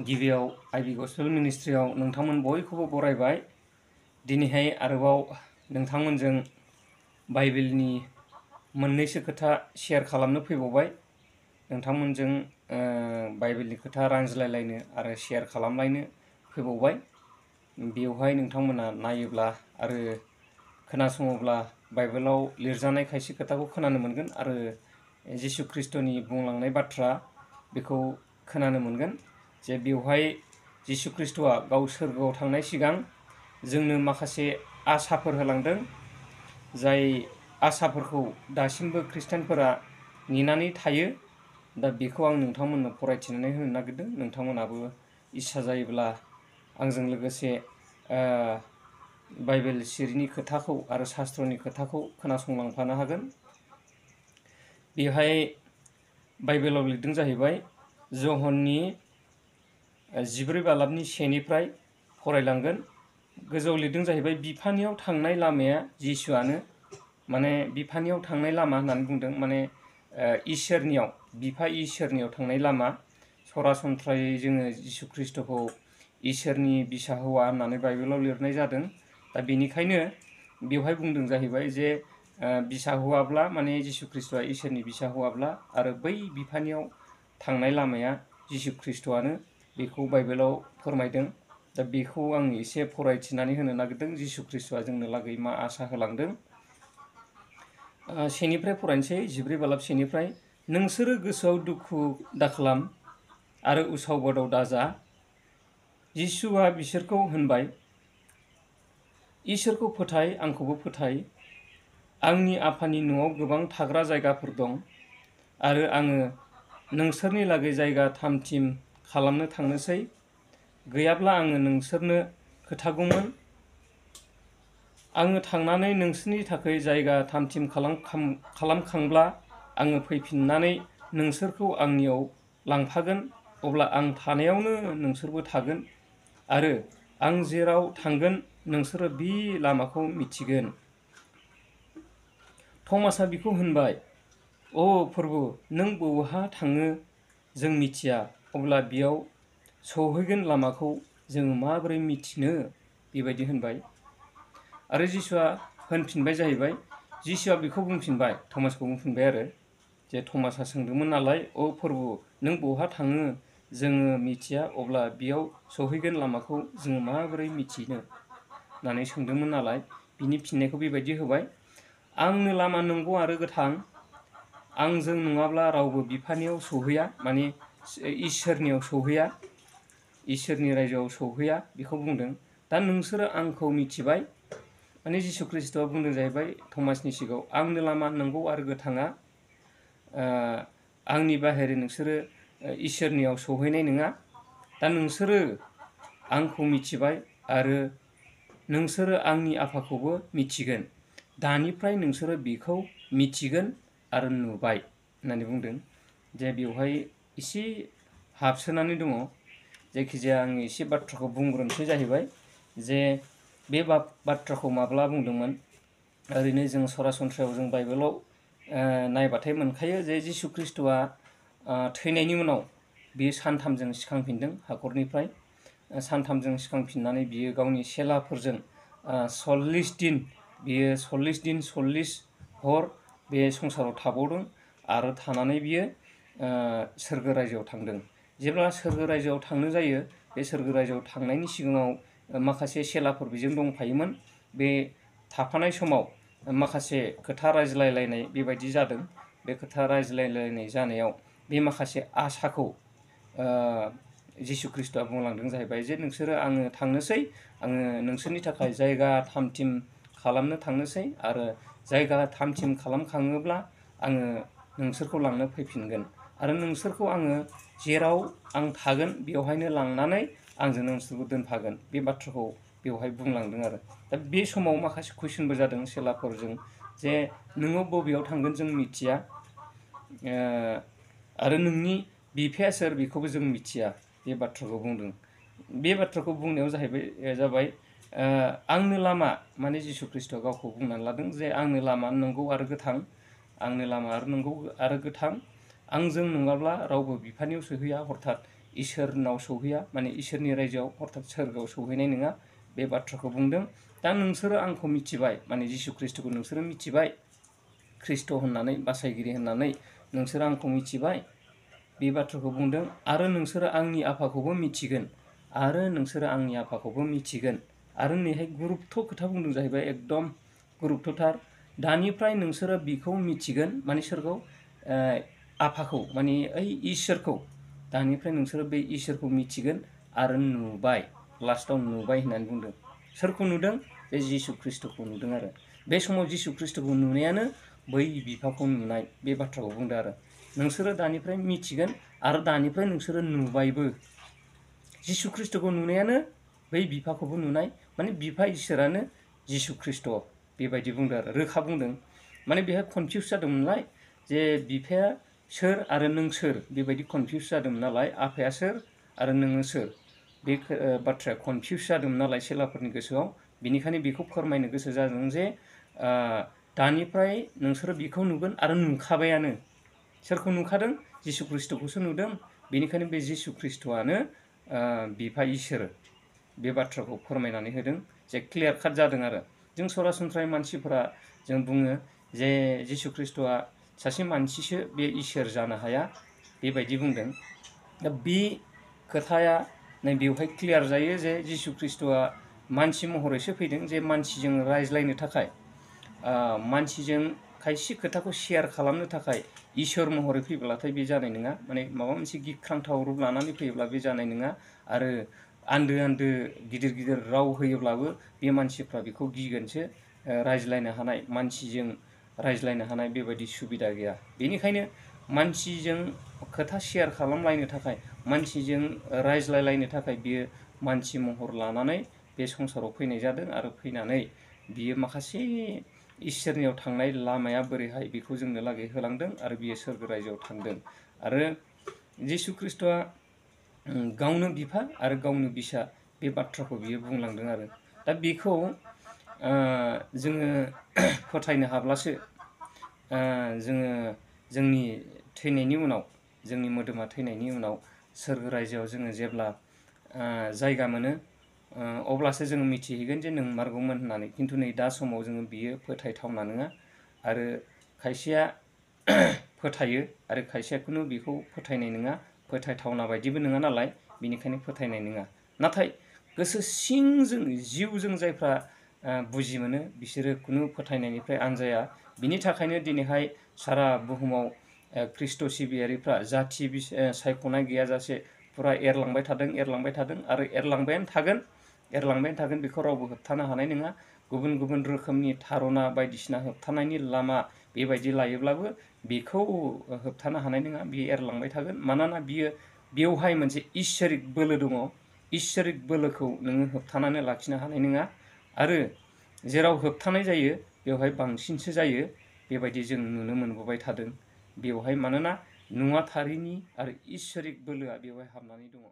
गिबियाव आइबि गस्पेल मिनिस्ट्रियाव नोंथांमोन बयखौबो बरायबाय। दिनैहाय आरोबाव नोंथांमोनजों बाइबेलनि मोननैसो खोथा शेयार खालामनो फैबावबाय। नोंथांमोनजों बाइबेलनि खोथा रायज्लायलायनो आरो शेयार खालामलायनो फैबावबाय। बेवहाय नोंथांमोना नायोब्ला आरो खोनासङोब्ला बाइबेलाव लिरजानाय खायसे खोथाखौ खोनानो मोनगोन आरो जिसु ख्रिस्ट'नि बुंलांनाय बाथ्रा बेखौ खोनानो मोनगोन जे बेवहाय जिसु ख्रिस्ट'आ गाव सोरगोआव थांनाय सिगां जोंनो माखासे आसाफोर होलांदों, जाय आसाफोरखौ दासिमबो खृष्टानफोरा नेनानै थायो। दा बेखौ आं नोंथांमोननो फरायथिनानै होनो नागिरदों। नोंथांमोनाबो इस्सा जायोब्ला आंजों लोगोसे बाइबेल सिरिनि खोथाखौ आरो शास्त्रनि खोथाखौ खोनासंलांफानो हागोन। बेवहाय बाइबेलाव लिरदों जाहैबाय जहननि 14 बालाबनि 1निफ्राय फरायलांगोन। गोजौआव लिरदों जाहैबाय बिफानियाव थांनाय लामाया जिसुआनो, माने बिफानियाव थांनाय लामा होननानै बुंदों, माने इसोरनियाव, बिफा इसोरनियाव थांनाय लामा। सरासनस्रायै जोङो जिसु ख्रिस्ट'खौ इसोरनि बिसा हौवा होननानै बाइबेलाव लिरनाय जादों। दा बेनिखायनो बेवहाय बुंदों जाहैबाय जे बिसा हौवाब्ला माने जिसु ख्रिस्ट'आ इसोरनि बिसा हौवाब्ला आरो बै बिफानियाव थांनाय लामाया जिसु ख्रिस्ट'आनो, बेखौ बाइबेलाव फोरमायदों। दा बेखौ आं एसे फरायथिनानै होनो नागिरदों। जिसु ख्रिस्ट'आ जोंनो लागै मा आसा होलांदों। 1निफ्राय फरायनोसै, 14 बालाब 1निफ्राय। नोंसोरो गोसोआव दुखु दाखालाम आरो उसाव बादाव दाजा। जिसुआ बिसोरखौ होनबाय, इसोरखौ फोथाय, आंखौबो फोथाय। आंनि आफानि न'आव गोबां थाग्रा जायगाफोर दं आरो आङो नोंसोरनि लागै जायगा थाम-थिम खालामनो थांनोसै। गैयाब्ला आङो नोंसोरनो खोथागौमोन। आङो थांनानै नोंसोरनि थाखाय जायगा थाम-थिम खालामखांब्ला आङो फैफिननानै नोंसोरखौ आंनियाव लांफागोन। अब्ला आं थानायावनो नोंसोरबो थागोन आरो आं जेराव थांगोन नोंसोरो बे लामाखौ मिथिगोन। थमासआ बिखौ होनबाय, अ प्रभु, नों बबेहा थाङो जों मिथिया, अब्ला बियाव सौहैगोन लामाखौ जों माबोरै मिथिनो? बेबायदि होनबाय। आरो जिसुआ होनफिनबाय जाहैबाय, जिसुआ बेखौ बुंफिनबाय, थमासखौ बुंफिनबाय आरो जे थमासआ सोंदोंमोन नालाय, अ प्रभु, नों बहा थाङो जोङो मिथिया, अब्ला बियाव सौहैगोन लामाखौ जोङो माबोरै मिथिनो होननानै सोंदोंमोन नालाय, बिनि फिननायखौ बेबायदि होबाय, आंनो लामा, नंगौ आरो गोथां। आंजों नङाब्ला रावबो बिफानियाव सौहैया, माने इसोरनियाव सौहैया, इसोरनि रायजोआव सौहैया, बेखौ बुंदों। दा नोंसोरो आंखौ मिथिबाय, माने जिसु ख्रिस्ट'आ बुंदों जाहैबाय थमासनि सिगाङाव, आंनो लामा, नंगौ आरो गोथाङा। आंनि बाहेरै नोंसोरो इसोरनियाव सौहैनाय नङा। दा नोंसोरो आंखौ मिथिबाय आरो नोंसोरो आंनि आफाखौबो मिथिगोन। दानिफ्राय नोंसोरो बेखौ मिथिगोन आरो नुबाय होननानै बुंदों। जे बेवहाय एसे हाबसोनानै दङ। जायखिजाया आं एसे बाथ्राखौ बुंग्रोनोसै जाहैबाय जे बे बाथ्राखौ माब्ला बुंदोंमोन। ओरैनो जों सरासनस्रायाव जों बाइबेलाव नायबाथाय मोनखायो जे जिसु ख्रिस्ट'आ थैनायनि उनाव बियो सानथामजों सिखांफिनदों हाखरनिफ्राय। सानथामजों सिखांफिननानै बियो गावनि चेलाफोरजों 40 दिन, बियो 40 दिन 40 हर बे संसाराव थाबावदों आरो थानानै बियो सोरगो रायजोआव थांदों। जेब्ला सोरगो रायजोआव थांनो जायो, बे सोरगो रायजोआव थांनायनि सिगाङाव माखासे चेलाफोर बेजों दंफायोमोन। बे थाफानाय समाव माखासे खोथा रायज्लायलायनाय बेबायदि जादों। बे खोथा रायज्लायलायनाय जानायाव बे माखासे आसाखौ जिसु ख्रिस्ट'आ बुंलांदों जाहैबाय जे नोंसोरो, आङो थांनोसै, आङो नोंसोरनि थाखाय जायगा थाम-थिम खालामनो थांनोसै आरो जायगा थाम-थिम खालामखाङोब्ला आङो नोंसोरखौ लांनो फैफिनगोन आरो नोंसोरखौ आङो जेराव आं थागोन बेवहायनो लांनानै आंजों नोंसोरखौ दोनफागोन। बे बाथ्राखौ बेवहाय बुंलांदों आरो। दा बे समाव माखासे कुइसनबो जादों चेलाफोरजों जे नोङो बबेयाव थांगोन जों मिथिया आरो नोंनि बिफाया सोर बेखौबो जों मिथिया, बे बाथ्राखौ बुंदों। बे बाथ्राखौ बुंनायाव जाबाय आंनो लामा, माने जिसु ख्रिस्ट'आ गावखौ बुंनानै लादों जे आंनो लामा, नंगौ आरो गोथां। आंनो लामा आरो नंगौ आरो गोथां। आंजों नङाब्ला रावबो बिफानियाव सौहैया। अर्थात इसोरनाव सौहैया माने इसोरनि रायजोआव अर्थात सोरगोआव सौहैनाय नङा बे बाथ्राखौ बुंदों। दा नोंसोरो आंखौ मिथिबाय माने जिसु ख्रिस्ट'खौ नोंसोरो मिथिबाय ख्रिस्ट' होननानै बासायगिरि होननानै नोंसोरो आंखौ मिथिबाय बे बाथ्राखौ बुंदों। आरो नोंसोरो आंनि आफाखौबो मिथिगोन आरो नोंसोरो आंनि आफाखौबो मिथिगोन। आरो नैहाय गुरुत्थ खोथा बुंदों जाहैबाय एकदम गुरुत्थथार। दानिफ्राय नोंसोरो बिखौ मिथिगोन माने सोरखौ आफाखौ माने ओइ इसोरखौ दानिफ्राय नोंसोरो बे इसोरखौ मिथिगोन आरो नुबाय लास्टआव नुबाय होननानै बुंदों। सोरखौ नुदों? बे जिसु ख्रिस्ट'खौ नुदों आरो बे समाव जिसु ख्रिस्ट'खौ नुनायानो बै बिफाखौ नुनाय बे बाथ्राखौ बुंदों आरो नोंसोरो दानिफ्राय मिथिगोन आरो दानिफ्राय नोंसोरो नुबायबो। जिसु ख्रिस्ट'खौ नुनायानो बै बिफाखौबो नुनाय माने बिफा इसोरानो जिसु ख्रिस्ट' बेबायदि बुंदों आरो रोखा बुंदों। माने बेहाय कनफिउस जादोंमोनलाय जे बिफाया सोर आरो नों सोर बेबायदि कनफिउस जादोंमोन नालाय आफाया सोर आरो नोङो सोर बे बाथ्राया कनफिउस जादोंमोन नालाय चेलाफोरनि गोसोआव। बेनिखायनो बेखौ फोरमायनो गोसो जादों जे दानिफ्राय नोंसोरो बिखौ नुगोन आरो नुखाबायानो। सोरखौ नुखादों? जिसु ख्रिस्ट'खौसो नुदों। बेनिखायनो बे जिसु ख्रिस्ट'आनो बिफा इसोर बे बाथ्राखौ फोरमायनानै होदों जे क्लियार काट जादों आरो जों सरासनस्रायै मानसिफोरा जों बुङो जे जिसु ख्रिस्ट'आ सासे मानसिसो बे इसोर जानो हाया बेबायदि बुंदों। दा बे खोथाया नै बेवहाय क्लियार जायो जे जिसु ख्रिस्ट'आ मानसि महरैसो फैदों जे मानसिजों रायज्लायनो थाखाय मानसिजों खायसे खोथाखौ शेयार खालामनो थाखाय इसोर महरै फैब्लाथाय बे जानाय नङा। माने माबा मोनसे गिख्रांथाव रुप लानानै फैयोब्ला बे जानाय नङा। आरो आन्दो आन्दो गिदिर गिदिर राव होयोब्लाबो बे मानसिफ्रा बेखौ गिगोनसो। रायज्लायनो हानाय मानसिजों रायज्लायनो हानाय बेबायदि सुबिदा गैया। बेनिखायनो मानसिजों खोथा शेयार खालामलायनो थाखाय मानसिजों रायज्लायलायनो थाखाय बियो मानसि महर लानानै बे संसाराव फैनाय जादों आरो फैनानै बियो माखासे इसोरनियाव थांनाय लामाया बोरैहाय बेखौ जोंनो लागै होलांदों आरो बियो सोरगो रायजोआव थांदों। आरो जिसु ख्रिस्ट'आ गावनो बिफा आरो गावनो बिसा बे बाथ्राखौ बियो बुंलांदों आरो दा बेखौ जोङो फोथायनो हाब्लासो जोङो जोंनि थैनायनि उनाव जोंनि मोदोमा थैनायनि उनाव सोरगो रायजोआव जोङो जेब्ला जायगा मोनो अब्लासो जोङो मिथिहैगोन जे नंमारगौमोन होननानै। खिन्थु नै दा समाव जोङो बियो फोथायथावना नङा। आरो खायसेया फोथायो आरो खायसेया खुनु बेखौ फोथायनाय नङा। फोथायथावना बायदिबो नङा नालाय बेनिखायनो फोथायनाय नङा। नाथाय गोसो सिंजों जिउजों जायफ्रा बुजि मोनो बिसोरो खुनु फोथायनायनिफ्राय आनजाया। बिनि थाखायनो दिनैहाय सारा बुहुमाव ख्रिस्ट' सिबियारिफ्रा जाथि सायख'नाय गैयाजासे फुरा एरलांबाय थादों आरो एरलांबायानो थागोन बेखौ रावबो होबथानो हानाय नङा। गुबुन गुबुन रोखोमनि धारना बायदिसिना होबथानायनि लामा बेबायदि लायोब्लाबो बेखौ होबथानो हानाय नङा। बियो एरलांबाय थागोन मानोना बियो बेवहाय मोनसे इसोरिक बोलो दङ। इसोरिक बोलोखौ नोङो होबथानानै लाखिनो हानाय नङा। आरो जेराव होबथानाय जायो बेवहाय बांसिनसो जायो बेबायदि जों नुनो मोनबोबाय थादों। बेवहाय मानोना नुवाथारिनि आरो इसोरिक बोलोआ बेवहाय हाबनानै दङ।